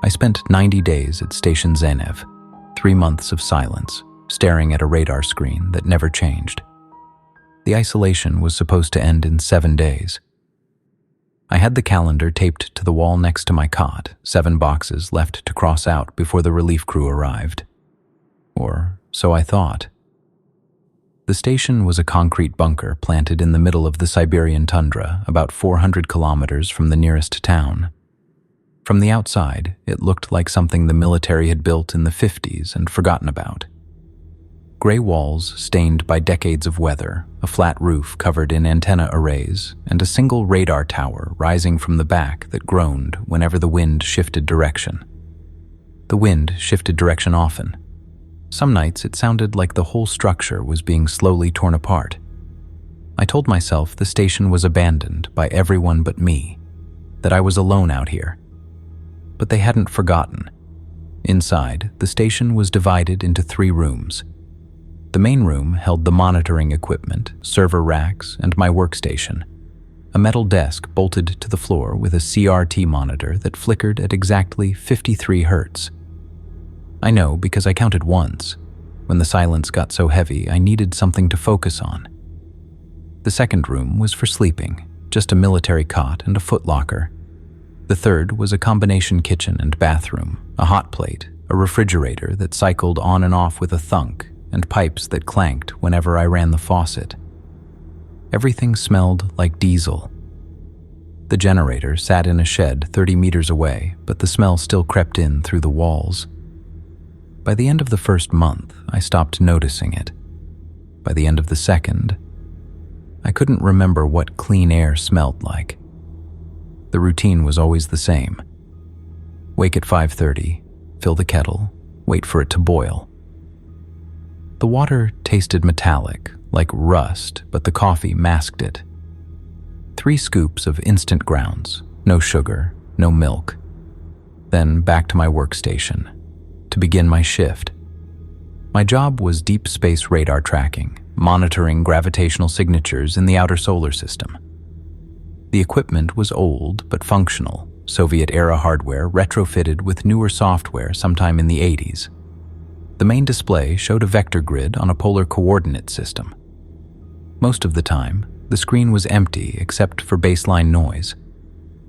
I spent 90 days at Station Zenev, 3 months of silence, staring at a radar screen that never changed. The isolation was supposed to end in 7 days. I had the calendar taped to the wall next to my cot, 7 boxes left to cross out before the relief crew arrived. Or so I thought. The station was a concrete bunker planted in the middle of the Siberian tundra, about 400 kilometers from the nearest town. From the outside, it looked like something the military had built in the 50s and forgotten about. Gray walls stained by decades of weather, a flat roof covered in antenna arrays, and a single radar tower rising from the back that groaned whenever the wind shifted direction. The wind shifted direction often. Some nights it sounded like the whole structure was being slowly torn apart. I told myself the station was abandoned by everyone but me, that I was alone out here. But they hadn't forgotten. Inside, the station was divided into 3 rooms. The main room held the monitoring equipment, server racks, and my workstation. A metal desk bolted to the floor with a CRT monitor that flickered at exactly 53 hertz. I know because I counted once. When the silence got so heavy, I needed something to focus on. The second room was for sleeping, just a military cot and a footlocker. The third was a combination kitchen and bathroom, a hot plate, a refrigerator that cycled on and off with a thunk, and pipes that clanked whenever I ran the faucet. Everything smelled like diesel. The generator sat in a shed 30 meters away, but the smell still crept in through the walls. By the end of the first month, I stopped noticing it. By the end of the second, I couldn't remember what clean air smelled like. The routine was always the same. Wake at 5:30, fill the kettle, wait for it to boil. The water tasted metallic, like rust, but the coffee masked it. 3 scoops of instant grounds, no sugar, no milk. Then back to my workstation, to begin my shift. My job was deep space radar tracking, monitoring gravitational signatures in the outer solar system. The equipment was old but functional, Soviet-era hardware retrofitted with newer software sometime in the 80s. The main display showed a vector grid on a polar coordinate system. Most of the time, the screen was empty except for baseline noise,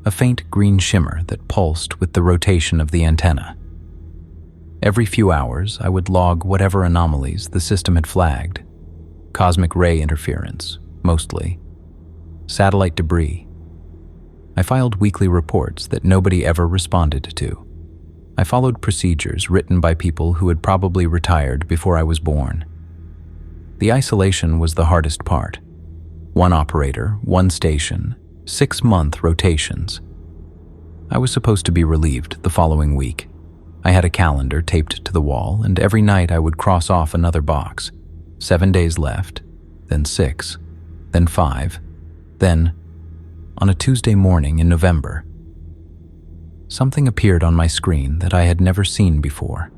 a faint green shimmer that pulsed with the rotation of the antenna. Every few hours, I would log whatever anomalies the system had flagged. Cosmic ray interference, mostly. Satellite debris. I filed weekly reports that nobody ever responded to. I followed procedures written by people who had probably retired before I was born. The isolation was the hardest part. 1 operator, 1 station, 6-month rotations. I was supposed to be relieved the following week. I had a calendar taped to the wall, and every night I would cross off another box. 7 days left, then 6, then 5, then, on a Tuesday morning in November, something appeared on my screen that I had never seen before.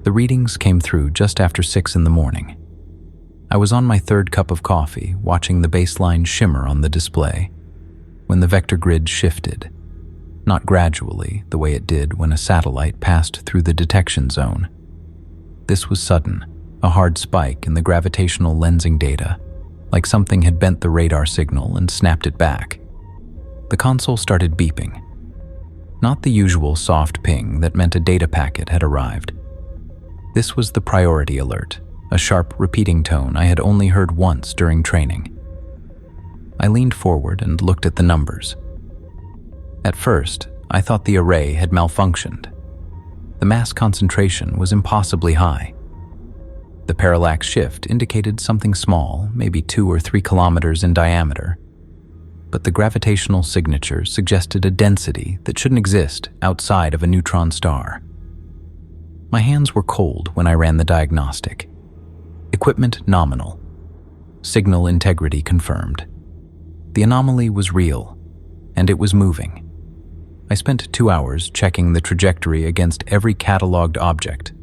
The readings came through just after 6 in the morning. I was on my 3rd cup of coffee, watching the baseline shimmer on the display, when the vector grid shifted. Not gradually, the way it did when a satellite passed through the detection zone. This was sudden, a hard spike in the gravitational lensing data, like something had bent the radar signal and snapped it back. The console started beeping. Not the usual soft ping that meant a data packet had arrived. This was the priority alert, a sharp repeating tone I had only heard once during training. I leaned forward and looked at the numbers. At first, I thought the array had malfunctioned. The mass concentration was impossibly high. The parallax shift indicated something small, maybe 2 or 3 kilometers in diameter. But the gravitational signature suggested a density that shouldn't exist outside of a neutron star. My hands were cold when I ran the diagnostic. Equipment nominal. Signal integrity confirmed. The anomaly was real, and it was moving. I spent 2 hours checking the trajectory against every cataloged object.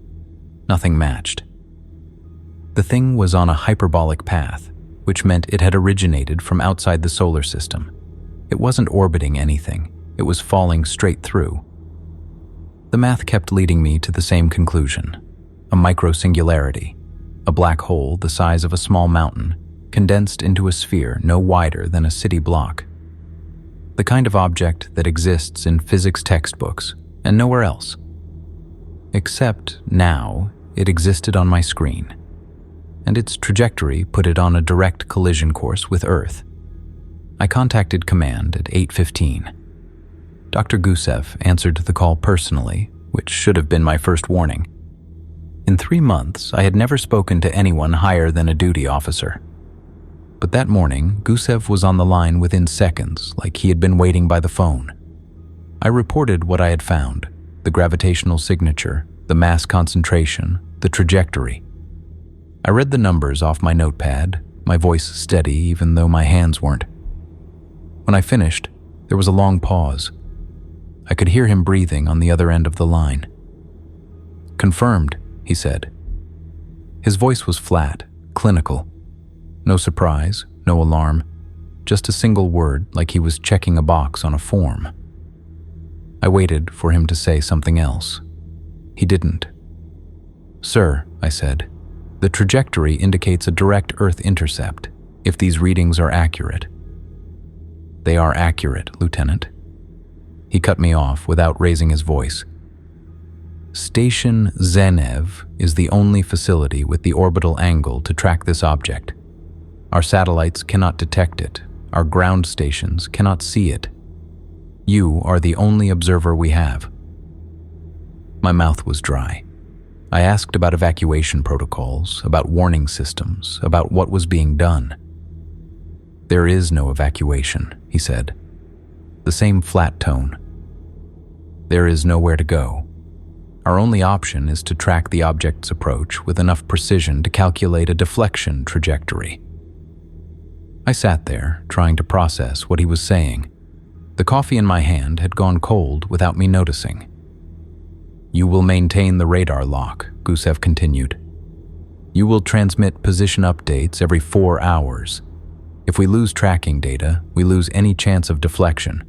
Nothing matched. The thing was on a hyperbolic path, which meant it had originated from outside the solar system. It wasn't orbiting anything, it was falling straight through. The math kept leading me to the same conclusion: a microsingularity, a black hole the size of a small mountain, condensed into a sphere no wider than a city block. The kind of object that exists in physics textbooks and nowhere else. Except now it existed on my screen, and its trajectory put it on a direct collision course with Earth. I contacted command at 8:15. Dr. Gusev answered the call personally, which should have been my first warning. In 3 months, I had never spoken to anyone higher than a duty officer. But that morning, Gusev was on the line within seconds, like he had been waiting by the phone. I reported what I had found: the gravitational signature, the mass concentration, the trajectory. I read the numbers off my notepad, my voice steady even though my hands weren't. When I finished, there was a long pause. I could hear him breathing on the other end of the line. "Confirmed," he said. His voice was flat, clinical. No surprise, no alarm, just a single word like he was checking a box on a form. I waited for him to say something else. He didn't. "Sir," I said, "the trajectory indicates a direct Earth intercept, if these readings are accurate." "They are accurate, Lieutenant." He cut me off without raising his voice. "Station Zenev is the only facility with the orbital angle to track this object. Our satellites cannot detect it. Our ground stations cannot see it. You are the only observer we have." My mouth was dry. I asked about evacuation protocols, about warning systems, about what was being done. "There is no evacuation," he said. The same flat tone. "There is nowhere to go. Our only option is to track the object's approach with enough precision to calculate a deflection trajectory." I sat there, trying to process what he was saying. The coffee in my hand had gone cold without me noticing. "You will maintain the radar lock," Gusev continued. "You will transmit position updates every 4 hours. If we lose tracking data, we lose any chance of deflection.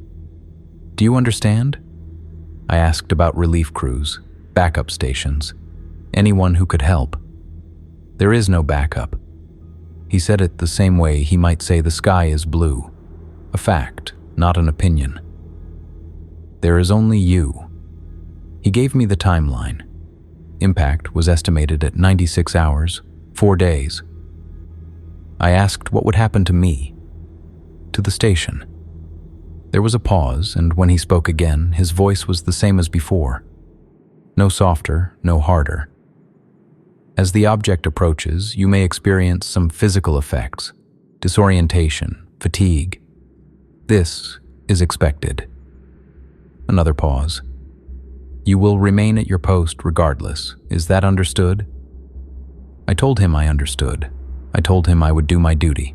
Do you understand?" I asked about relief crews, backup stations, anyone who could help. "There is no backup." He said it the same way he might say the sky is blue. A fact, not an opinion. "There is only you." He gave me the timeline. Impact was estimated at 96 hours, 4 days. I asked what would happen to me, to the station. There was a pause, and when he spoke again, his voice was the same as before. No softer, no harder. "As the object approaches, you may experience some physical effects, disorientation, fatigue. This is expected." Another pause. "You will remain at your post regardless. Is that understood?" I told him I understood. I told him I would do my duty.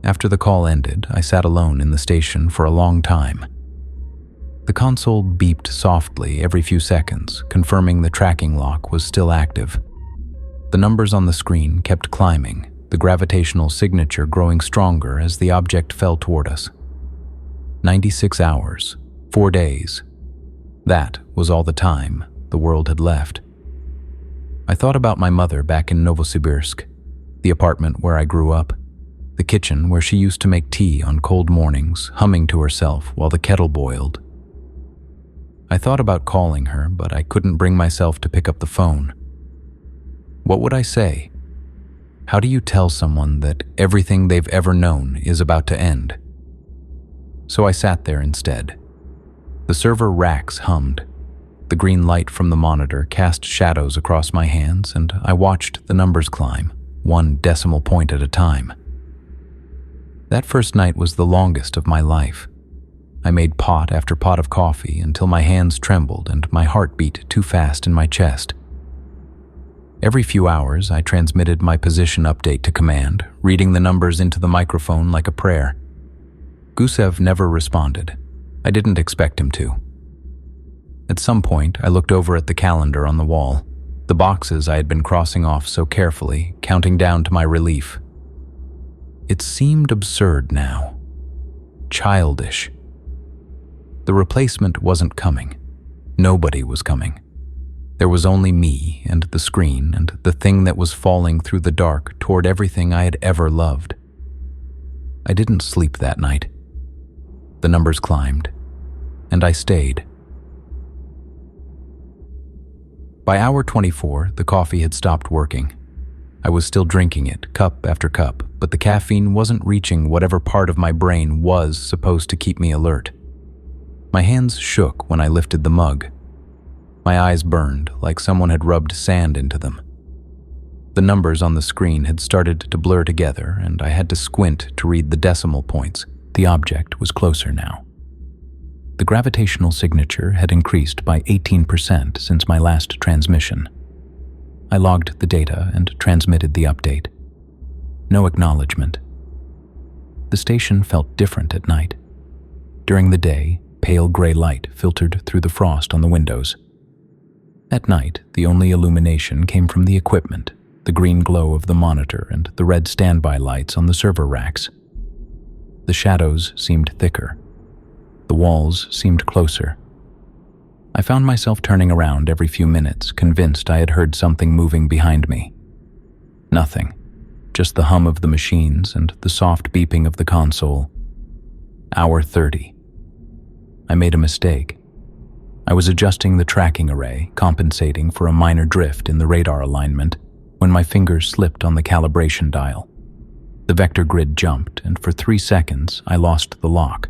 After the call ended, I sat alone in the station for a long time. The console beeped softly every few seconds, confirming the tracking lock was still active. The numbers on the screen kept climbing, the gravitational signature growing stronger as the object fell toward us. 96 hours, 4 days. That was all the time the world had left. I thought about my mother back in Novosibirsk, the apartment where I grew up, the kitchen where she used to make tea on cold mornings, humming to herself while the kettle boiled. I thought about calling her, but I couldn't bring myself to pick up the phone. What would I say? How do you tell someone that everything they've ever known is about to end? So I sat there instead. The server racks hummed. The green light from the monitor cast shadows across my hands, and I watched the numbers climb, 1 decimal point at a time. That first night was the longest of my life. I made pot after pot of coffee until my hands trembled and my heart beat too fast in my chest. Every few hours, I transmitted my position update to command, reading the numbers into the microphone like a prayer. Gusev never responded. I didn't expect him to. At some point, I looked over at the calendar on the wall, the boxes I had been crossing off so carefully, counting down to my relief. It seemed absurd now. Childish. The replacement wasn't coming. Nobody was coming. There was only me and the screen and the thing that was falling through the dark toward everything I had ever loved. I didn't sleep that night. The numbers climbed, and I stayed. By hour 24, the coffee had stopped working. I was still drinking it, cup after cup, but the caffeine wasn't reaching whatever part of my brain was supposed to keep me alert. My hands shook when I lifted the mug. My eyes burned like someone had rubbed sand into them. The numbers on the screen had started to blur together, and I had to squint to read the decimal points. The object was closer now. The gravitational signature had increased by 18% since my last transmission. I logged the data and transmitted the update. No acknowledgement. The station felt different at night. During the day, pale gray light filtered through the frost on the windows. At night, the only illumination came from the equipment, the green glow of the monitor and the red standby lights on the server racks. The shadows seemed thicker. The walls seemed closer. I found myself turning around every few minutes, convinced I had heard something moving behind me. Nothing, just the hum of the machines and the soft beeping of the console. Hour 30. I made a mistake. I was adjusting the tracking array, compensating for a minor drift in the radar alignment, when my fingers slipped on the calibration dial. The vector grid jumped, and for 3 seconds, I lost the lock.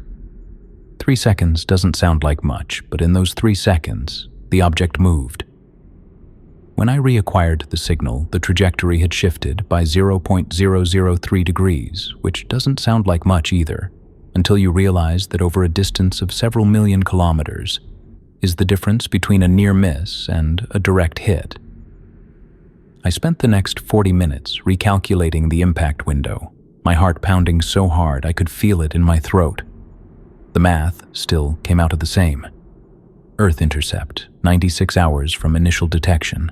3 seconds doesn't sound like much, but in those 3 seconds, the object moved. When I reacquired the signal, the trajectory had shifted by 0.003 degrees, which doesn't sound like much either, until you realize that over a distance of several million kilometers is the difference between a near miss and a direct hit. I spent the next 40 minutes recalculating the impact window, my heart pounding so hard I could feel it in my throat. The math still came out of the same. Earth intercept, 96 hours from initial detection,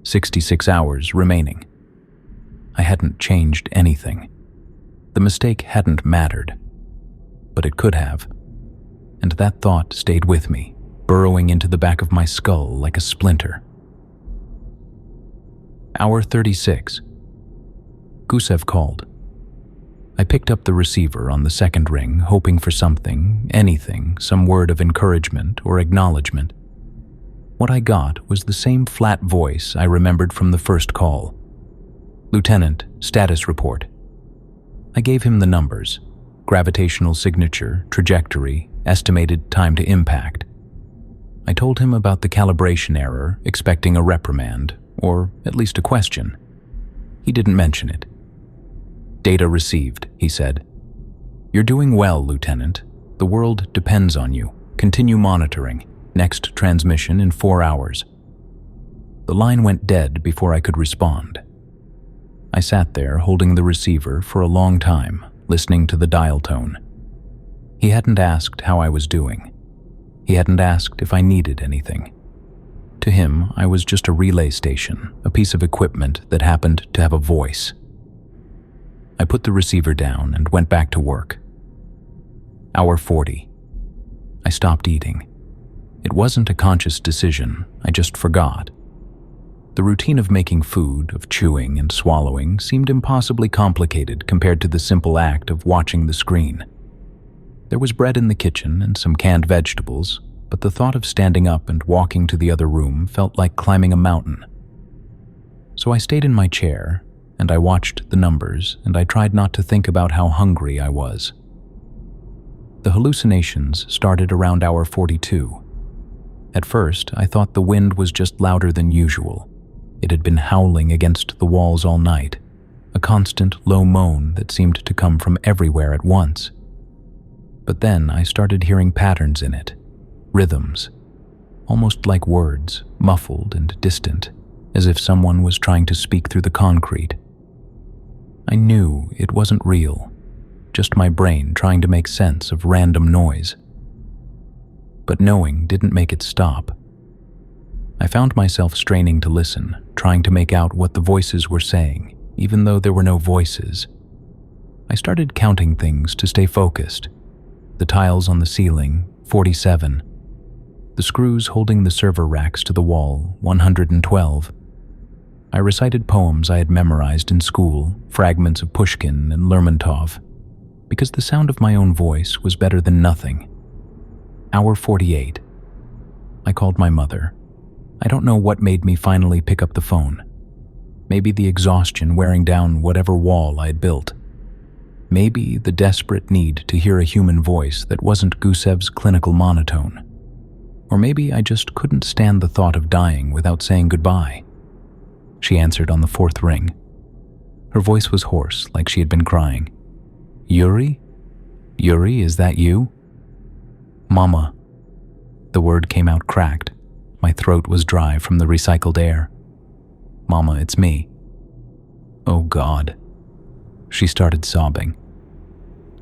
66 hours remaining. I hadn't changed anything. The mistake hadn't mattered, but it could have. And that thought stayed with me, burrowing into the back of my skull like a splinter. Hour 36. Gusev called. I picked up the receiver on the second ring, hoping for something, anything, some word of encouragement or acknowledgement. What I got was the same flat voice I remembered from the first call. "Lieutenant, status report." I gave him the numbers: gravitational signature, trajectory, estimated time to impact. I told him about the calibration error, expecting a reprimand, or at least a question. He didn't mention it. "Data received," he said. "You're doing well, Lieutenant. The world depends on you. Continue monitoring. Next transmission in 4 hours." The line went dead before I could respond. I sat there holding the receiver for a long time, listening to the dial tone. He hadn't asked how I was doing. He hadn't asked if I needed anything. To him, I was just a relay station, a piece of equipment that happened to have a voice. I put the receiver down and went back to work. Hour 40. I stopped eating. It wasn't a conscious decision, I just forgot. The routine of making food, of chewing and swallowing, seemed impossibly complicated compared to the simple act of watching the screen. There was bread in the kitchen and some canned vegetables, but the thought of standing up and walking to the other room felt like climbing a mountain. So I stayed in my chair, and I watched the numbers, and I tried not to think about how hungry I was. The hallucinations started around hour 42. At first, I thought the wind was just louder than usual. It had been howling against the walls all night, a constant low moan that seemed to come from everywhere at once. But then I started hearing patterns in it. Rhythms, almost like words, muffled and distant, as if someone was trying to speak through the concrete. I knew it wasn't real, just my brain trying to make sense of random noise. But knowing didn't make it stop. I found myself straining to listen, trying to make out what the voices were saying, even though there were no voices. I started counting things to stay focused. The tiles on the ceiling, 47. The the screws holding the server racks to the wall, 112. I recited poems I had memorized in school, fragments of Pushkin and Lermontov, because the sound of my own voice was better than nothing. Hour 48. I called my mother. I don't know what made me finally pick up the phone. Maybe the exhaustion wearing down whatever wall I had built. Maybe the desperate need to hear a human voice that wasn't Gusev's clinical monotone. Or maybe I just couldn't stand the thought of dying without saying goodbye. She answered on the fourth ring. Her voice was hoarse, like she had been crying. Yuri? Yuri, is that you? Mama. The word came out cracked. My throat was dry from the recycled air. Mama, it's me. Oh God. She started sobbing.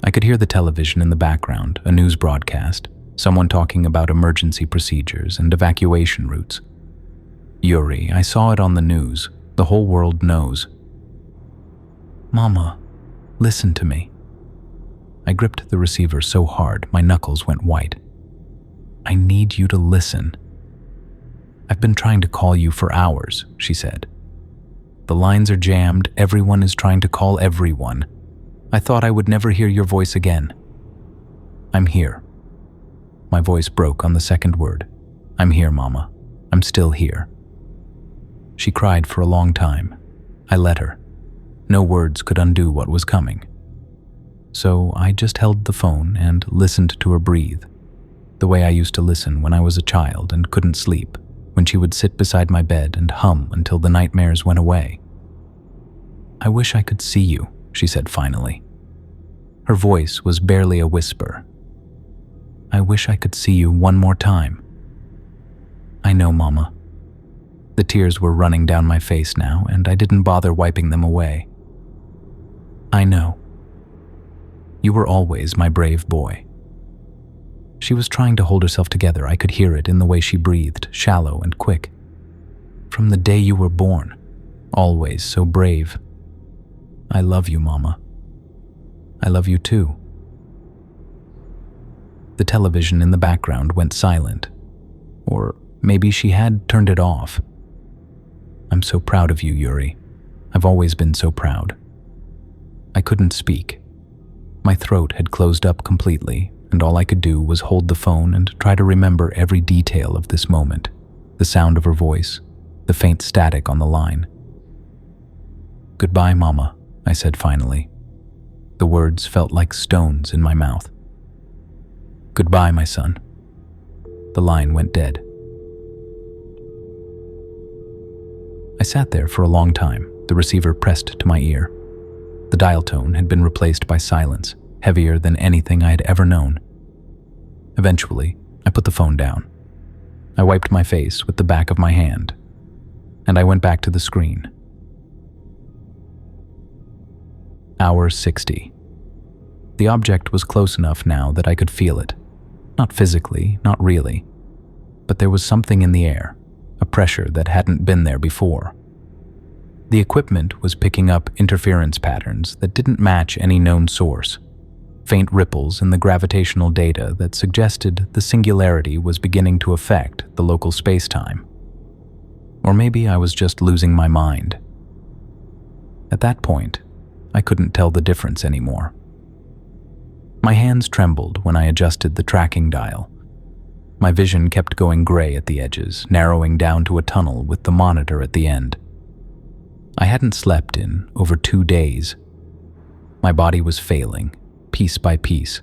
I could hear the television in the background, a news broadcast, someone talking about emergency procedures and evacuation routes. Yuri, I saw it on the news. The whole world knows. Mama, listen to me. I gripped the receiver so hard my knuckles went white. I need you to listen. I've been trying to call you for hours, she said. The lines are jammed, everyone is trying to call everyone. I thought I would never hear your voice again. I'm here. My voice broke on the second word. I'm here, Mama. I'm still here. She cried for a long time. I let her. No words could undo what was coming. So I just held the phone and listened to her breathe, the way I used to listen when I was a child and couldn't sleep, when she would sit beside my bed and hum until the nightmares went away. I wish I could see you, she said finally. Her voice was barely a whisper. I wish I could see you one more time. I know, Mama. The tears were running down my face now, and I didn't bother wiping them away. I know. You were always my brave boy. She was trying to hold herself together. I could hear it in the way she breathed, shallow and quick. From the day you were born, always so brave. I love you, Mama. I love you too. The television in the background went silent. Or maybe she had turned it off. I'm so proud of you, Yuri. I've always been so proud. I couldn't speak. My throat had closed up completely, and all I could do was hold the phone and try to remember every detail of this moment, the sound of her voice, the faint static on the line. Goodbye, Mama, I said finally. The words felt like stones in my mouth. Goodbye, my son. The line went dead. I sat there for a long time, the receiver pressed to my ear. The dial tone had been replaced by silence, heavier than anything I had ever known. Eventually, I put the phone down. I wiped my face with the back of my hand, and I went back to the screen. Hour 60. The object was close enough now that I could feel it. Not physically, not really, but there was something in the air, a pressure that hadn't been there before. The equipment was picking up interference patterns that didn't match any known source, faint ripples in the gravitational data that suggested the singularity was beginning to affect the local space-time. Or maybe I was just losing my mind. At that point, I couldn't tell the difference anymore. My hands trembled when I adjusted the tracking dial. My vision kept going gray at the edges, narrowing down to a tunnel with the monitor at the end. I hadn't slept in over 2 days. My body was failing, piece by piece.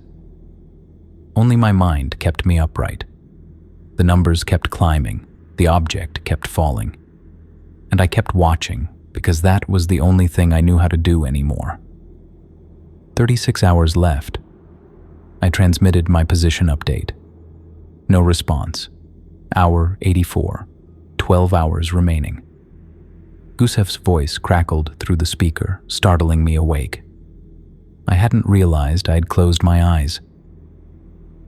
Only my mind kept me upright. The numbers kept climbing, the object kept falling. And I kept watching, because that was the only thing I knew how to do anymore. 36 hours left. I transmitted my position update. No response. Hour 84. 12 hours remaining. Gusev's voice crackled through the speaker, startling me awake. I hadn't realized I had closed my eyes.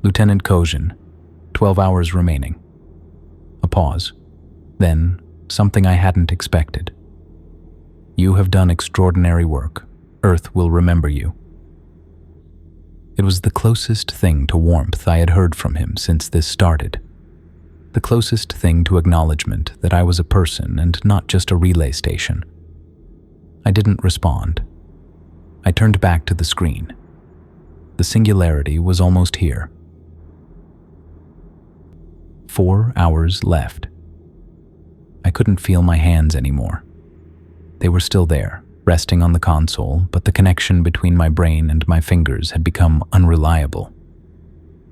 Lieutenant Kozhin, 12 hours remaining. A pause. Then, something I hadn't expected. You have done extraordinary work. Earth will remember you. It was the closest thing to warmth I had heard from him since this started. the closest thing to acknowledgement that I was a person and not just a relay station. I didn't respond. I turned back to the screen. The singularity was almost here. 4 hours left. I couldn't feel my hands anymore. They were still there, resting on the console, but the connection between my brain and my fingers had become unreliable.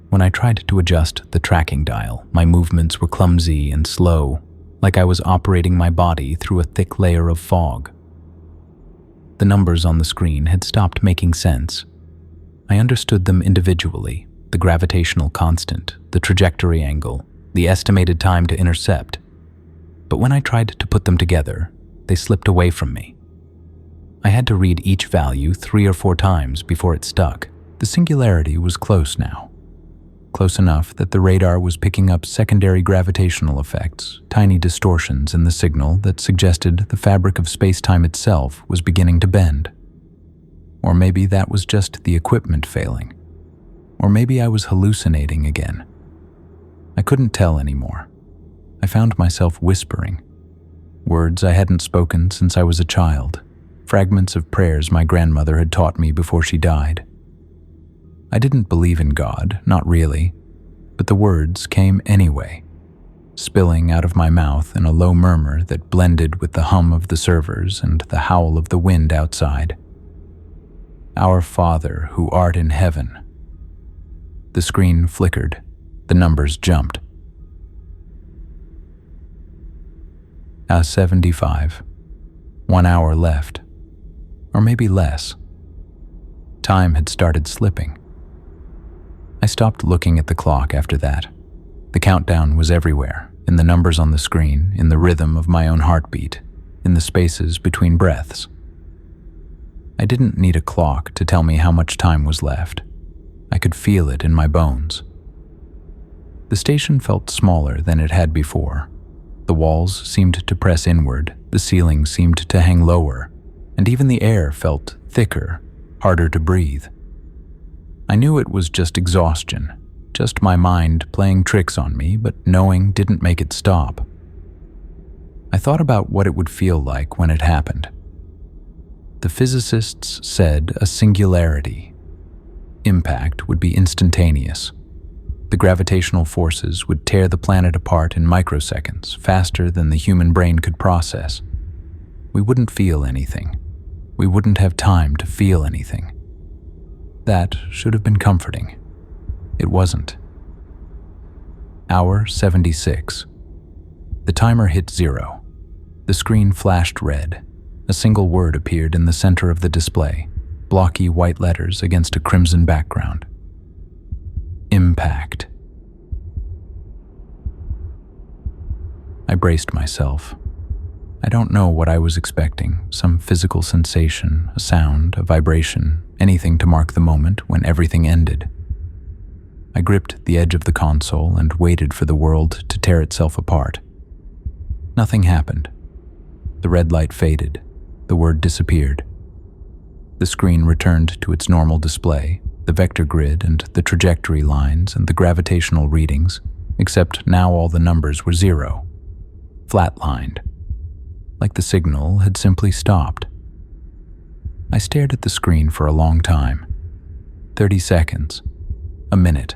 When I tried to adjust the tracking dial, my movements were clumsy and slow, like I was operating my body through a thick layer of fog. The numbers on the screen had stopped making sense. I understood them individually, the gravitational constant, the trajectory angle, the estimated time to intercept. But when I tried to put them together, they slipped away from me. I had to read each value 3 or 4 times before it stuck. The singularity was close now. Close enough that the radar was picking up secondary gravitational effects, tiny distortions in the signal that suggested the fabric of space-time itself was beginning to bend. Or maybe that was just the equipment failing. Or maybe I was hallucinating again. I couldn't tell anymore. I found myself whispering. Words I hadn't spoken since I was a child. Fragments of prayers my grandmother had taught me before she died. I didn't believe in God, not really, but the words came anyway, spilling out of my mouth in a low murmur that blended with the hum of the servers and the howl of the wind outside. Our Father, who art in heaven. The screen flickered. The numbers jumped. 75. 1 hour left. Or maybe less. Time had started slipping. I stopped looking at the clock after that. The countdown was everywhere, in the numbers on the screen, in the rhythm of my own heartbeat, in the spaces between breaths. I didn't need a clock to tell me how much time was left. I could feel it in my bones. The station felt smaller than it had before. The walls seemed to press inward, the ceiling seemed to hang lower, and even the air felt thicker, harder to breathe. I knew it was just exhaustion, just my mind playing tricks on me, but knowing didn't make it stop. I thought about what it would feel like when it happened. The physicists said a singularity. Impact would be instantaneous. The gravitational forces would tear the planet apart in microseconds, faster than the human brain could process. We wouldn't feel anything. We wouldn't have time to feel anything. That should have been comforting. It wasn't. Hour 76. The timer hit 0. The screen flashed red. A single word appeared in the center of the display, blocky white letters against a crimson background. Impact. I braced myself. I don't know what I was expecting, some physical sensation, a sound, a vibration, anything to mark the moment when everything ended. I gripped the edge of the console and waited for the world to tear itself apart. Nothing happened. The red light faded. The word disappeared. The screen returned to its normal display, the vector grid and the trajectory lines and the gravitational readings, except now all the numbers were 0, flatlined, like the signal had simply stopped. I stared at the screen for a long time. 30 seconds. A minute.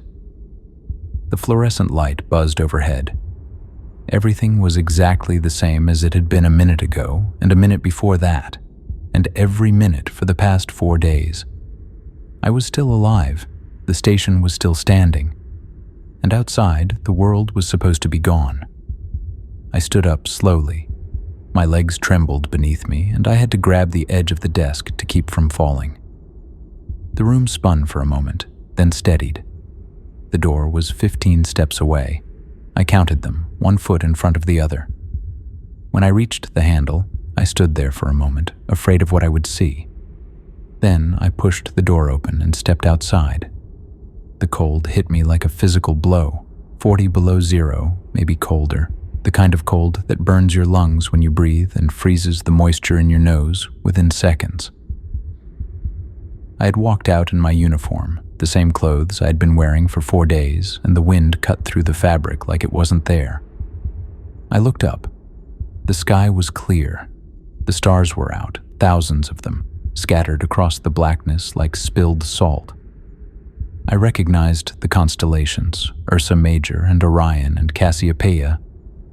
The fluorescent light buzzed overhead. Everything was exactly the same as it had been a minute ago, and a minute before that, and every minute for the past 4 days. I was still alive. The station was still standing. And outside, the world was supposed to be gone. I stood up slowly. My legs trembled beneath me, and I had to grab the edge of the desk to keep from falling. The room spun for a moment, then steadied. The door was 15 steps away. I counted them, 1 foot in front of the other. When I reached the handle, I stood there for a moment, afraid of what I would see. Then I pushed the door open and stepped outside. The cold hit me like a physical blow, 40 below 0, maybe colder. The kind of cold that burns your lungs when you breathe and freezes the moisture in your nose within seconds. I had walked out in my uniform, The same clothes I had been wearing for 4 days, and the wind cut through the fabric like it wasn't there. I looked up. The sky was clear. The stars were out, thousands of them, scattered across the blackness like spilled salt. I recognized the constellations, Ursa Major and Orion and Cassiopeia,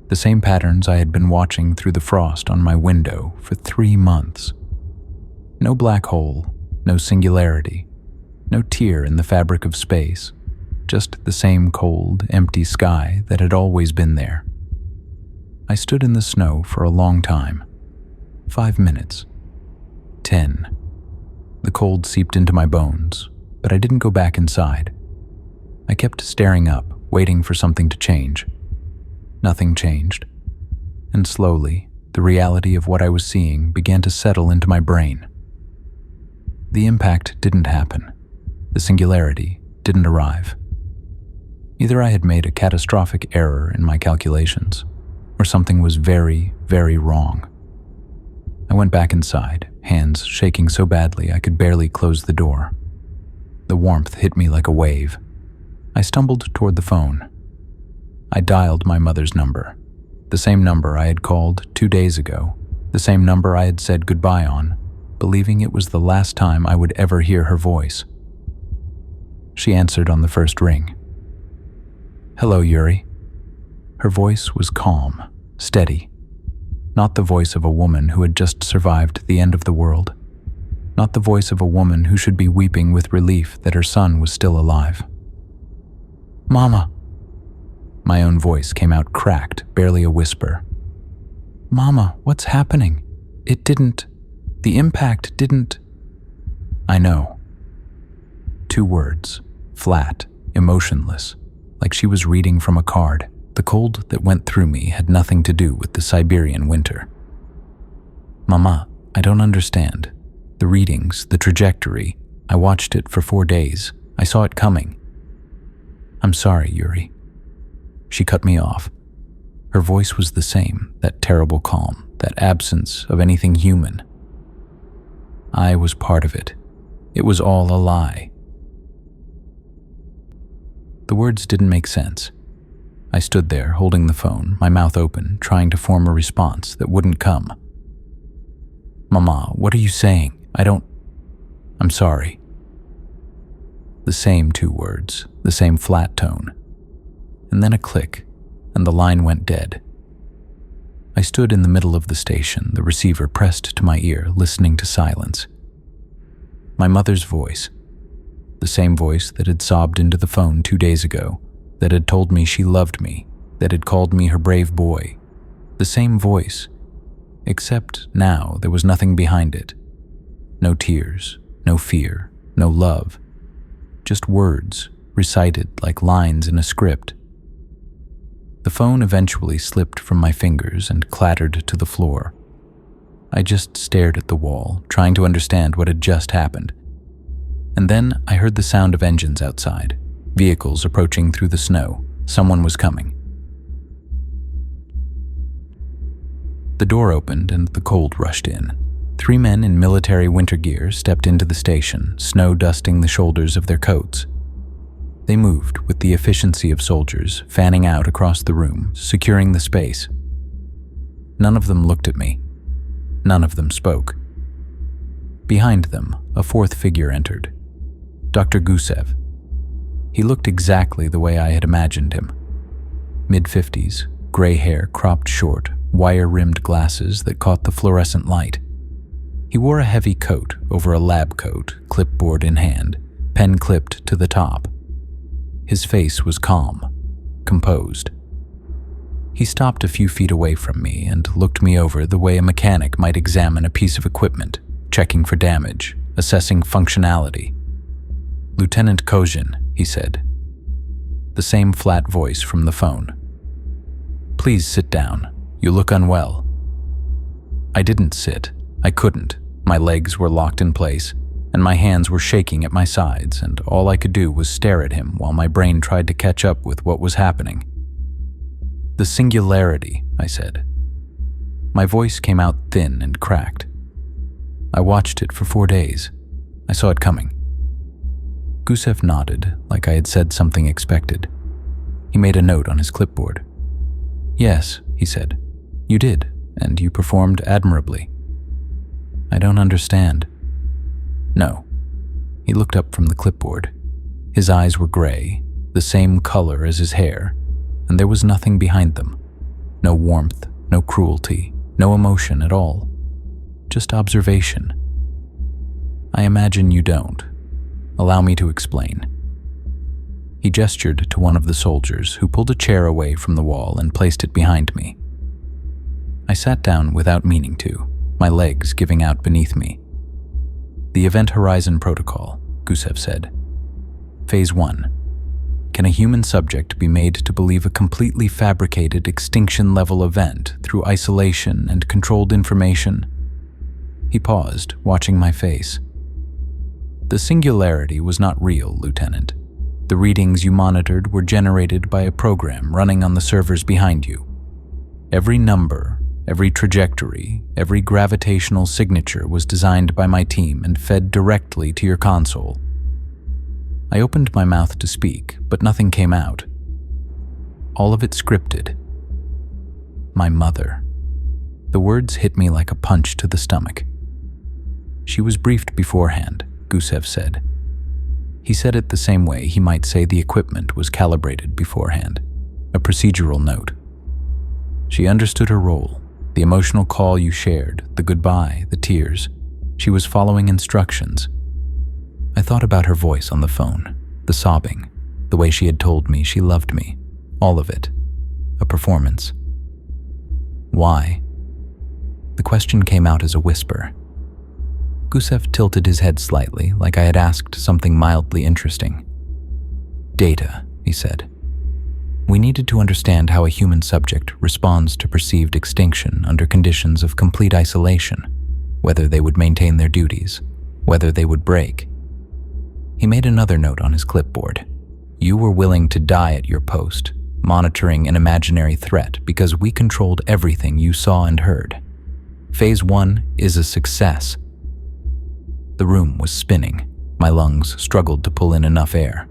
the same patterns I had been watching through the frost on my window for 3 months. No black hole, no singularity, no tear in the fabric of space, just the same cold, empty sky that had always been there. I stood in the snow for a long time. 5 minutes. 10. The cold seeped into my bones, but I didn't go back inside. I kept staring up, waiting for something to change. Nothing changed. And slowly, the reality of what I was seeing began to settle into my brain. The impact didn't happen. The singularity didn't arrive. Either I had made a catastrophic error in my calculations, or something was very, very wrong. I went back inside, hands shaking so badly I could barely close the door. The warmth hit me like a wave. I stumbled toward the phone. I dialed my mother's number, the same number I had called 2 days ago, the same number I had said goodbye on, believing it was the last time I would ever hear her voice. She answered on the first ring. "Hello, Yuri." Her voice was calm, steady. Not the voice of a woman who had just survived the end of the world. Not the voice of a woman who should be weeping with relief that her son was still alive. "Mama." My own voice came out cracked, barely a whisper. "Mama, what's happening? The impact didn't." "I know." 2 words, flat, emotionless, like she was reading from a card. The cold that went through me had nothing to do with the Siberian winter. "Mama, I don't understand. The readings, the trajectory, I watched it for 4 days. I saw it coming." "I'm sorry, Yuri." She cut me off. Her voice was the same, that terrible calm, that absence of anything human. I was part of it. It was all a lie. The words didn't make sense. I stood there, holding the phone, my mouth open, trying to form a response that wouldn't come. "Mama, what are you saying? I'm sorry." The same 2 words, the same flat tone. And then a click, and the line went dead. I stood in the middle of the station, the receiver pressed to my ear, listening to silence. My mother's voice, the same voice that had sobbed into the phone 2 days ago, that had told me she loved me, that had called me her brave boy. The same voice, except now there was nothing behind it. No tears, no fear, no love. Just words, recited like lines in a script. The phone eventually slipped from my fingers and clattered to the floor. I just stared at the wall, trying to understand what had just happened. And then I heard the sound of engines outside, vehicles approaching through the snow. Someone was coming. The door opened and the cold rushed in. 3 men in military winter gear stepped into the station, snow dusting the shoulders of their coats. They moved with the efficiency of soldiers, fanning out across the room, securing the space. None of them looked at me. None of them spoke. Behind them, a 4th figure entered. Dr. Gusev. He looked exactly the way I had imagined him. Mid-50s, gray hair cropped short, wire-rimmed glasses that caught the fluorescent light. He wore a heavy coat over a lab coat, clipboard in hand, pen clipped to the top. His face was calm, composed. He stopped a few feet away from me and looked me over the way a mechanic might examine a piece of equipment, checking for damage, assessing functionality. "Lieutenant Kozhin," he said. The same flat voice from the phone. "Please sit down. You look unwell." I didn't sit. I couldn't. My legs were locked in place, and my hands were shaking at my sides, and all I could do was stare at him while my brain tried to catch up with what was happening. "The singularity," I said. My voice came out thin and cracked. "I watched it for 4 days. I saw it coming." Gusev nodded, like I had said something expected. He made a note on his clipboard. "Yes," he said. "You did, and you performed admirably." "I don't understand." "No." He looked up from the clipboard. His eyes were gray, the same color as his hair, and there was nothing behind them. No warmth, no cruelty, no emotion at all. Just observation. "I imagine you don't. Allow me to explain." He gestured to one of the soldiers, who pulled a chair away from the wall and placed it behind me. I sat down without meaning to, my legs giving out beneath me. "The Event Horizon Protocol," Gusev said. Phase 1. Can a human subject be made to believe a completely fabricated extinction-level event through isolation and controlled information? He paused, watching my face. "The singularity was not real, Lieutenant. The readings you monitored were generated by a program running on the servers behind you. Every number, every trajectory, every gravitational signature was designed by my team and fed directly to your console." I opened my mouth to speak, but nothing came out. All of it scripted. My mother. The words hit me like a punch to the stomach. "She was briefed beforehand," Gusev said. He said it the same way he might say the equipment was calibrated beforehand, a procedural note. "She understood her role, the emotional call you shared, the goodbye, the tears. She was following instructions." I thought about her voice on the phone, the sobbing, the way she had told me she loved me, all of it. A performance. "Why?" The question came out as a whisper. Gusev tilted his head slightly, like I had asked something mildly interesting. "Data," he said. "We needed to understand how a human subject responds to perceived extinction under conditions of complete isolation, whether they would maintain their duties, whether they would break." He made another note on his clipboard. "You were willing to die at your post, monitoring an imaginary threat because we controlled everything you saw and heard. Phase 1 is a success." The room was spinning. My lungs struggled to pull in enough air.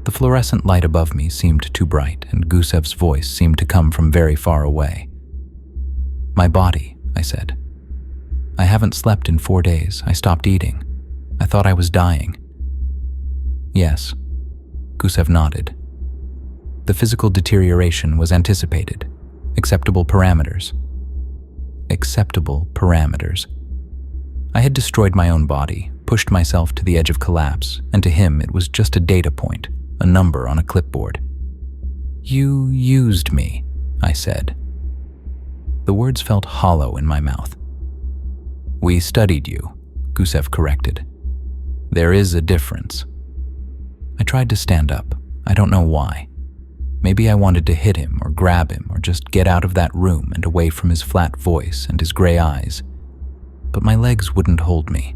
The fluorescent light above me seemed too bright, and Gusev's voice seemed to come from very far away. "My body," I said. "I haven't slept in 4 days. I stopped eating. I thought I was dying." "Yes." Gusev nodded. "The physical deterioration was anticipated. Acceptable parameters." Acceptable parameters. I had destroyed my own body, pushed myself to the edge of collapse, and to him it was just a data point, a number on a clipboard. "You used me," I said. The words felt hollow in my mouth. "We studied you," Gusev corrected. "There is a difference." I tried to stand up. I don't know why. Maybe I wanted to hit him or grab him or just get out of that room and away from his flat voice and his gray eyes. But my legs wouldn't hold me.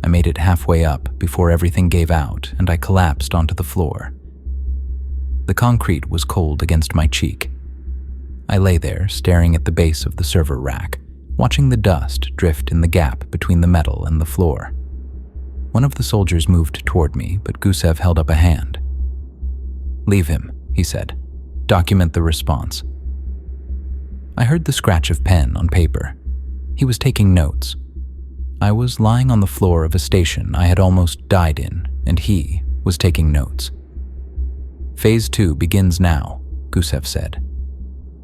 I made it halfway up before everything gave out and I collapsed onto the floor. The concrete was cold against my cheek. I lay there staring at the base of the server rack, watching the dust drift in the gap between the metal and the floor. One of the soldiers moved toward me, but Gusev held up a hand. "Leave him," he said. "Document the response." I heard the scratch of pen on paper. He was taking notes. I was lying on the floor of a station I had almost died in, and he was taking notes. "Phase 2 begins now," Gusev said.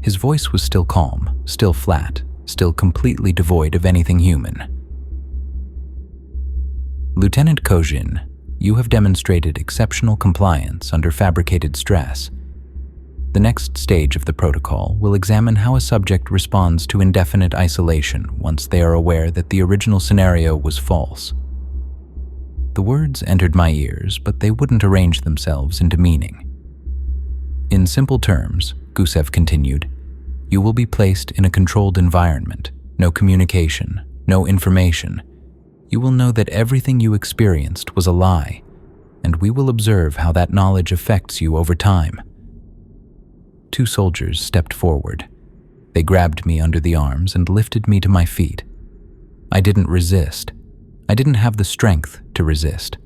His voice was still calm, still flat, still completely devoid of anything human. "Lieutenant Kojin, you have demonstrated exceptional compliance under fabricated stress. The next stage of the protocol will examine how a subject responds to indefinite isolation once they are aware that the original scenario was false." The words entered my ears, but they wouldn't arrange themselves into meaning. "In simple terms," Gusev continued, "you will be placed in a controlled environment, no communication, no information. You will know that everything you experienced was a lie, and we will observe how that knowledge affects you over time." 2 soldiers stepped forward. They grabbed me under the arms and lifted me to my feet. I didn't resist. I didn't have the strength to resist.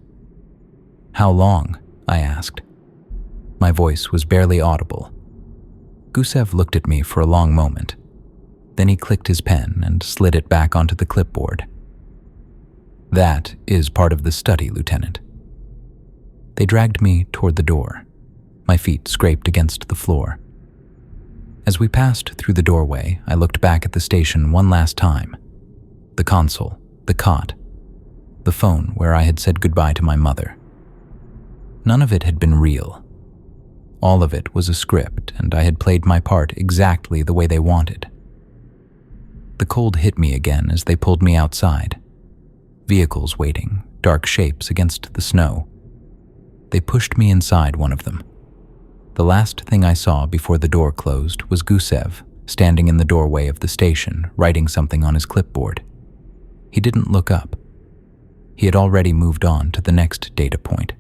"How long?" I asked. My voice was barely audible. Gusev looked at me for a long moment. Then he clicked his pen and slid it back onto the clipboard. "That is part of the study, Lieutenant." They dragged me toward the door. My feet scraped against the floor. As we passed through the doorway, I looked back at the station one last time. The console, the cot, the phone where I had said goodbye to my mother. None of it had been real. All of it was a script, and I had played my part exactly the way they wanted. The cold hit me again as they pulled me outside. Vehicles waiting, dark shapes against the snow. They pushed me inside one of them. The last thing I saw before the door closed was Gusev standing in the doorway of the station, writing something on his clipboard. He didn't look up. He had already moved on to the next data point.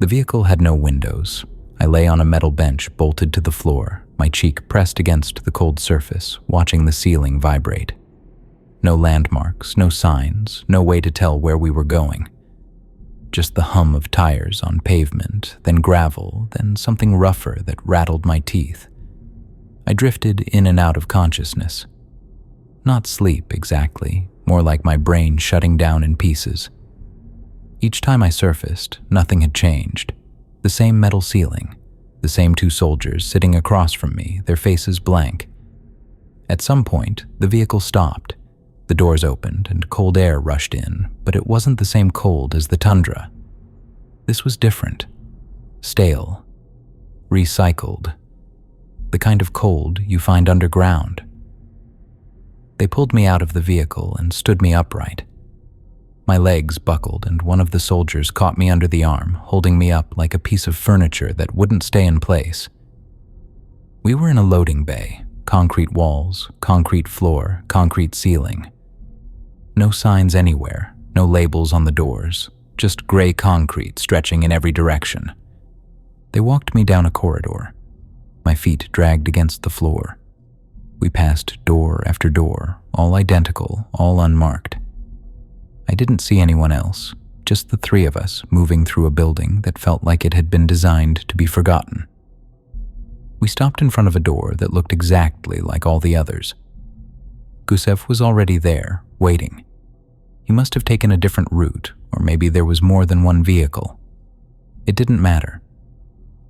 The vehicle had no windows. I lay on a metal bench bolted to the floor, my cheek pressed against the cold surface, watching the ceiling vibrate. No landmarks, no signs, no way to tell where we were going. Just the hum of tires on pavement, then gravel, then something rougher that rattled my teeth. I drifted in and out of consciousness. Not sleep exactly, more like my brain shutting down in pieces. Each time I surfaced, nothing had changed. The same metal ceiling, the same two soldiers sitting across from me, their faces blank. At some point, the vehicle stopped. The doors opened and cold air rushed in, but it wasn't the same cold as the tundra. This was different. Stale. Recycled. The kind of cold you find underground. They pulled me out of the vehicle and stood me upright. My legs buckled and one of the soldiers caught me under the arm, holding me up like a piece of furniture that wouldn't stay in place. We were in a loading bay, concrete walls, concrete floor, concrete ceiling. No signs anywhere, no labels on the doors, just gray concrete stretching in every direction. They walked me down a corridor. My feet dragged against the floor. We passed door after door, all identical, all unmarked. I didn't see anyone else, just the three of us moving through a building that felt like it had been designed to be forgotten. We stopped in front of a door that looked exactly like all the others. Gusev was already there, waiting. He must have taken a different route, or maybe there was more than one vehicle. It didn't matter.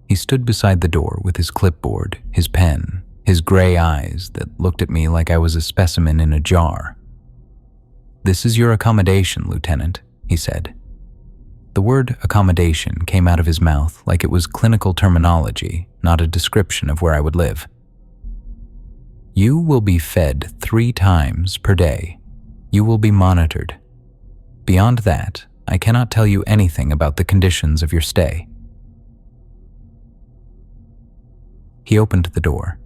He stood beside the door with his clipboard, his pen, his gray eyes that looked at me like I was a specimen in a jar. "This is your accommodation, Lieutenant," he said. The word accommodation came out of his mouth like it was clinical terminology, not a description of where I would live. "You will be fed 3 times per day. You will be monitored. Beyond that, I cannot tell you anything about the conditions of your stay." He opened the door.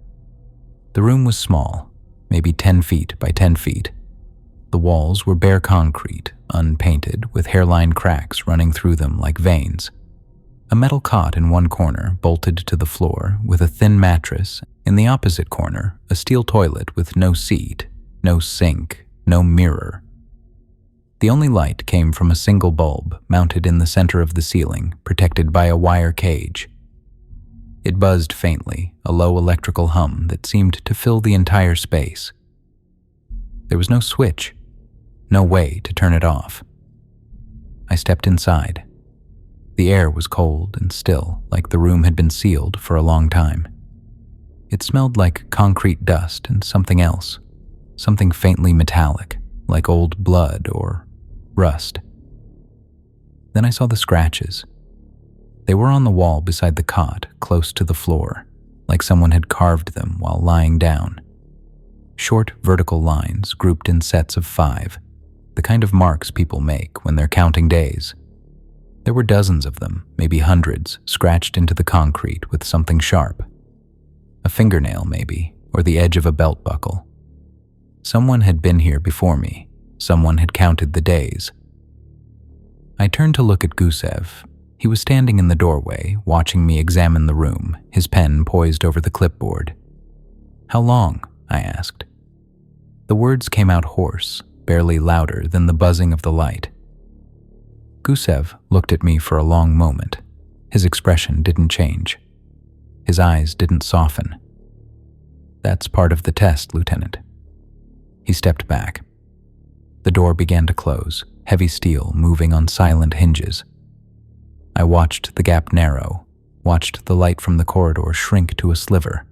The room was small, maybe 10 feet by 10 feet. The walls were bare concrete, unpainted, with hairline cracks running through them like veins. A metal cot in one corner, bolted to the floor, with a thin mattress. In the opposite corner, a steel toilet with no seat, no sink, no mirror. The only light came from a single bulb mounted in the center of the ceiling, protected by a wire cage. It buzzed faintly, a low electrical hum that seemed to fill the entire space. There was no switch. No way to turn it off. I stepped inside. The air was cold and still, like the room had been sealed for a long time. It smelled like concrete dust and something else, something faintly metallic, like old blood or rust. Then I saw the scratches. They were on the wall beside the cot, close to the floor, like someone had carved them while lying down. Short vertical lines grouped in sets of 5, the kind of marks people make when they're counting days. There were dozens of them, maybe hundreds, scratched into the concrete with something sharp. A fingernail, maybe, or the edge of a belt buckle. Someone had been here before me. Someone had counted the days. I turned to look at Gusev. He was standing in the doorway, watching me examine the room, his pen poised over the clipboard. "How long?" I asked. The words came out hoarse, barely louder than the buzzing of the light. Gusev looked at me for a long moment. His expression didn't change. His eyes didn't soften. "That's part of the test, Lieutenant." He stepped back. The door began to close, heavy steel moving on silent hinges. I watched the gap narrow, watched the light from the corridor shrink to a sliver.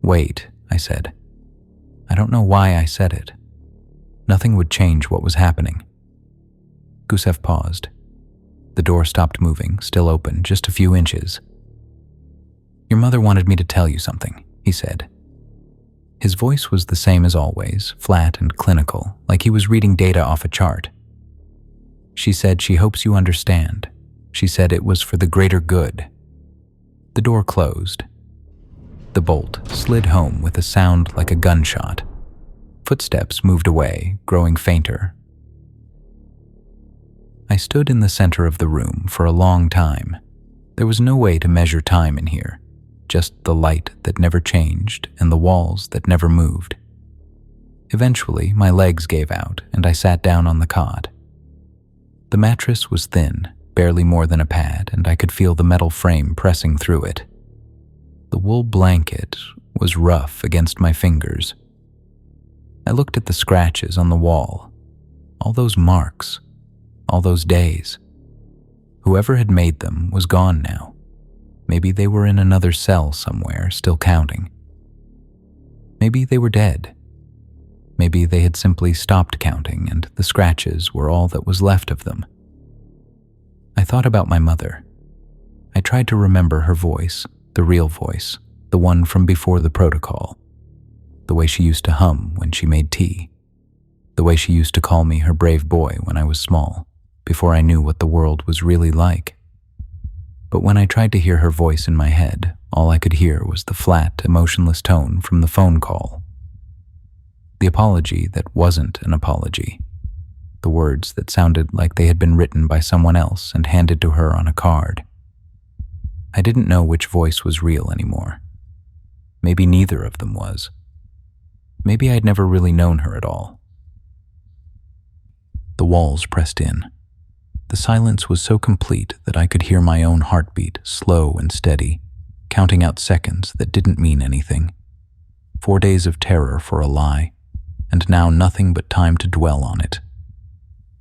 "Wait," I said. I don't know why I said it. Nothing would change what was happening. Gusev paused. The door stopped moving, still open, just a few inches. "Your mother wanted me to tell you something," he said. His voice was the same as always, flat and clinical, like he was reading data off a chart. "She said she hopes you understand. She said it was for the greater good." The door closed. The bolt slid home with a sound like a gunshot. Footsteps moved away, growing fainter. I stood in the center of the room for a long time. There was no way to measure time in here, just the light that never changed and the walls that never moved. Eventually, my legs gave out and I sat down on the cot. The mattress was thin, barely more than a pad, and I could feel the metal frame pressing through it. The wool blanket was rough against my fingers. I looked at the scratches on the wall, all those marks, all those days. Whoever had made them was gone now. Maybe they were in another cell somewhere, still counting. Maybe they were dead. Maybe they had simply stopped counting and the scratches were all that was left of them. I thought about my mother. I tried to remember her voice, the real voice, the one from before the protocol. The way she used to hum when she made tea. The way she used to call me her brave boy when I was small, before I knew what the world was really like. But when I tried to hear her voice in my head, all I could hear was the flat, emotionless tone from the phone call. The apology that wasn't an apology. The words that sounded like they had been written by someone else and handed to her on a card. I didn't know which voice was real anymore. Maybe neither of them was. Maybe I'd never really known her at all. The walls pressed in. The silence was so complete that I could hear my own heartbeat, slow and steady, counting out seconds that didn't mean anything. 4 days of terror for a lie, and now nothing but time to dwell on it.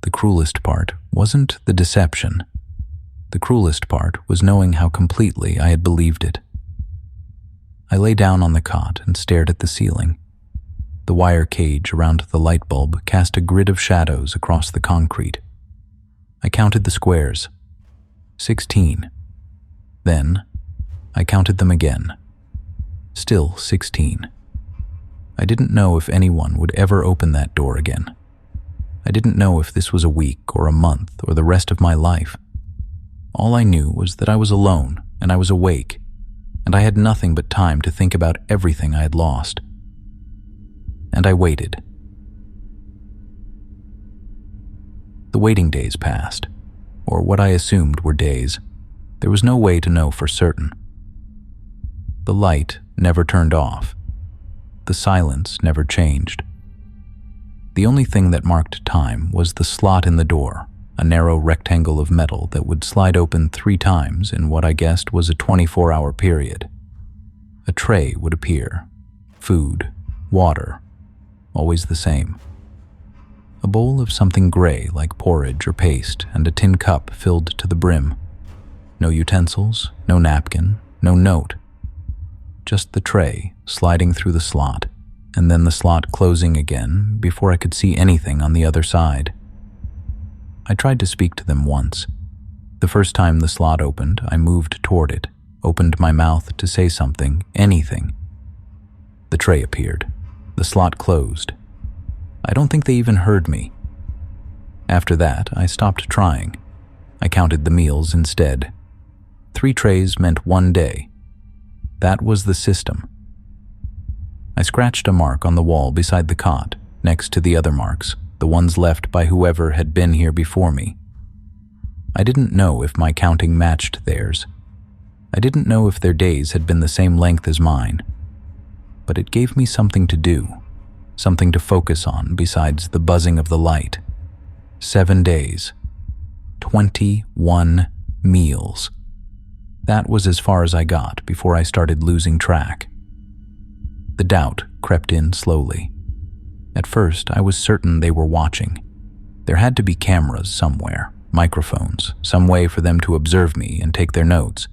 The cruelest part wasn't the deception. The cruelest part was knowing how completely I had believed it. I lay down on the cot and stared at the ceiling. The wire cage around the light bulb cast a grid of shadows across the concrete. I counted the squares. 16. Then, I counted them again. Still 16. I didn't know if anyone would ever open that door again. I didn't know if this was a week or a month or the rest of my life. All I knew was that I was alone and I was awake, and I had nothing but time to think about everything I had lost. And I waited. The waiting days passed, or what I assumed were days. There was no way to know for certain. The light never turned off. The silence never changed. The only thing that marked time was the slot in the door, a narrow rectangle of metal that would slide open 3 times in what I guessed was a 24-hour period. A tray would appear. Food, water, always the same. A bowl of something gray like porridge or paste and a tin cup filled to the brim. No utensils, no napkin, no note. Just the tray sliding through the slot, and then the slot closing again before I could see anything on the other side. I tried to speak to them once. The first time the slot opened, I moved toward it, opened my mouth to say something, anything. The tray appeared. The slot closed. I don't think they even heard me. After that, I stopped trying. I counted the meals instead. 3 trays meant 1 day. That was the system. I scratched a mark on the wall beside the cot, next to the other marks, the ones left by whoever had been here before me. I didn't know if my counting matched theirs. I didn't know if their days had been the same length as mine. But it gave me something to do, something to focus on besides the buzzing of the light. 7 days. 21 meals. That was as far as I got before I started losing track. The doubt crept in slowly. At first, I was certain they were watching. There had to be cameras somewhere, microphones, some way for them to observe me and take their notes.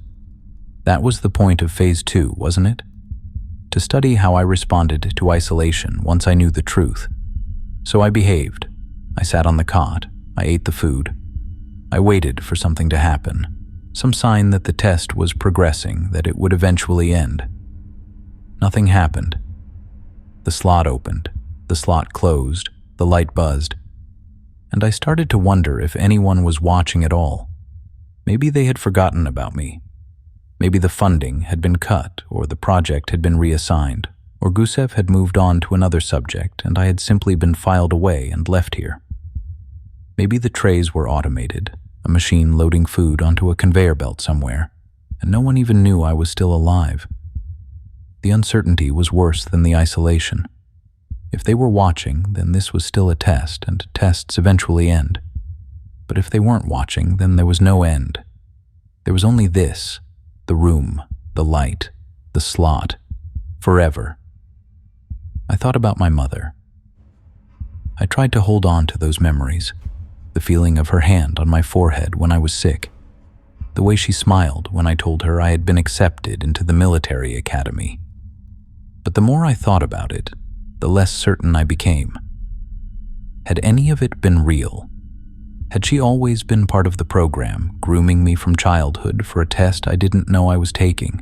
That was the point of Phase 2, wasn't it? To study how I responded to isolation once I knew the truth. So I behaved. I sat on the cot. I ate the food. I waited for something to happen, some sign that the test was progressing, that it would eventually end. Nothing happened. The slot opened. The slot closed. The light buzzed. And I started to wonder if anyone was watching at all. Maybe they had forgotten about me. Maybe the funding had been cut, or the project had been reassigned, or Gusev had moved on to another subject and I had simply been filed away and left here. Maybe the trays were automated, a machine loading food onto a conveyor belt somewhere, and no one even knew I was still alive. The uncertainty was worse than the isolation. If they were watching, then this was still a test, and tests eventually end. But if they weren't watching, then there was no end. There was only this, the room, the light, the slot, forever. I thought about my mother. I tried to hold on to those memories, the feeling of her hand on my forehead when I was sick, the way she smiled when I told her I had been accepted into the military academy. But the more I thought about it, the less certain I became. Had any of it been real? Had she always been part of the program, grooming me from childhood for a test I didn't know I was taking?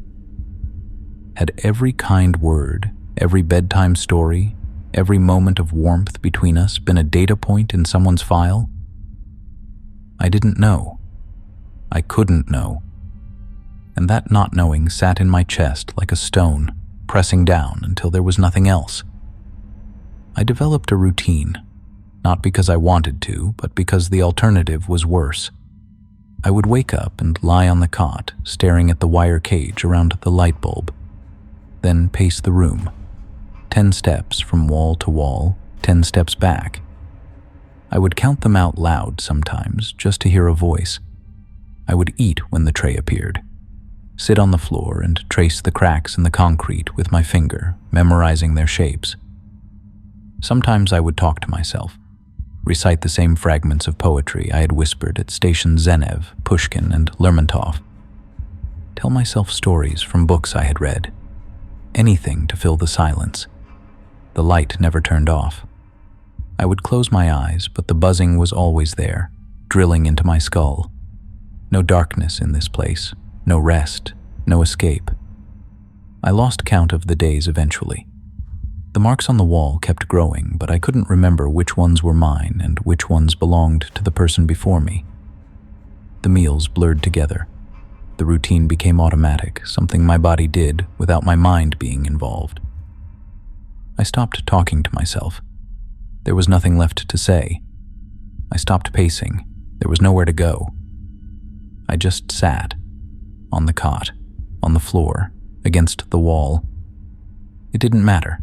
Had every kind word, every bedtime story, every moment of warmth between us been a data point in someone's file? I didn't know. I couldn't know. And that not knowing sat in my chest like a stone, pressing down until there was nothing else. I developed a routine. Not because I wanted to, but because the alternative was worse. I would wake up and lie on the cot, staring at the wire cage around the light bulb, then pace the room. 10 steps from wall to wall, 10 steps back. I would count them out loud sometimes, just to hear a voice. I would eat when the tray appeared, sit on the floor and trace the cracks in the concrete with my finger, memorizing their shapes. Sometimes I would talk to myself, recite the same fragments of poetry I had whispered at Station Zenev, Pushkin, and Lermontov. Tell myself stories from books I had read. Anything to fill the silence. The light never turned off. I would close my eyes, but the buzzing was always there, drilling into my skull. No darkness in this place, no rest, no escape. I lost count of the days eventually. The marks on the wall kept growing, but I couldn't remember which ones were mine and which ones belonged to the person before me. The meals blurred together. The routine became automatic, something my body did without my mind being involved. I stopped talking to myself. There was nothing left to say. I stopped pacing. There was nowhere to go. I just sat, on the cot, on the floor, against the wall. It didn't matter.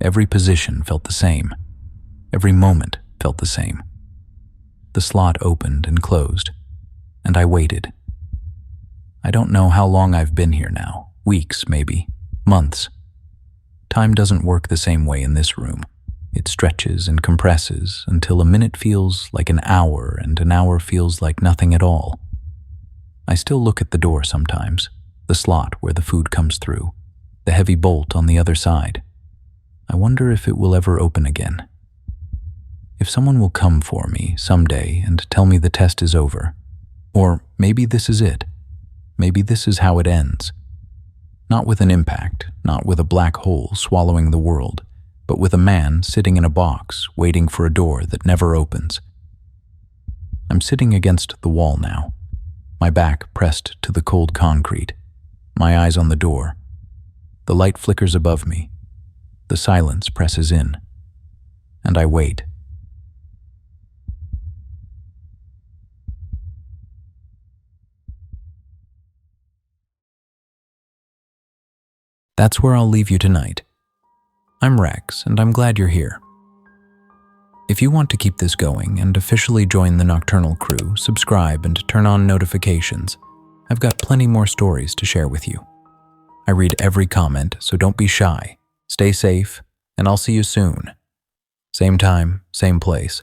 Every position felt the same. Every moment felt the same. The slot opened and closed, and I waited. I don't know how long I've been here now, weeks maybe, months. Time doesn't work the same way in this room. It stretches and compresses until a minute feels like an hour and an hour feels like nothing at all. I still look at the door sometimes, the slot where the food comes through, the heavy bolt on the other side. I wonder if it will ever open again. If someone will come for me someday and tell me the test is over. Or maybe this is it. Maybe this is how it ends. Not with an impact, not with a black hole swallowing the world, but with a man sitting in a box waiting for a door that never opens. I'm sitting against the wall now, my back pressed to the cold concrete, my eyes on the door. The light flickers above me. The silence presses in, and I wait. That's where I'll leave you tonight. I'm Rex, and I'm glad you're here. If you want to keep this going and officially join the Nocturnal crew, subscribe and turn on notifications. I've got plenty more stories to share with you. I read every comment, so don't be shy. Stay safe, and I'll see you soon. Same time, same place.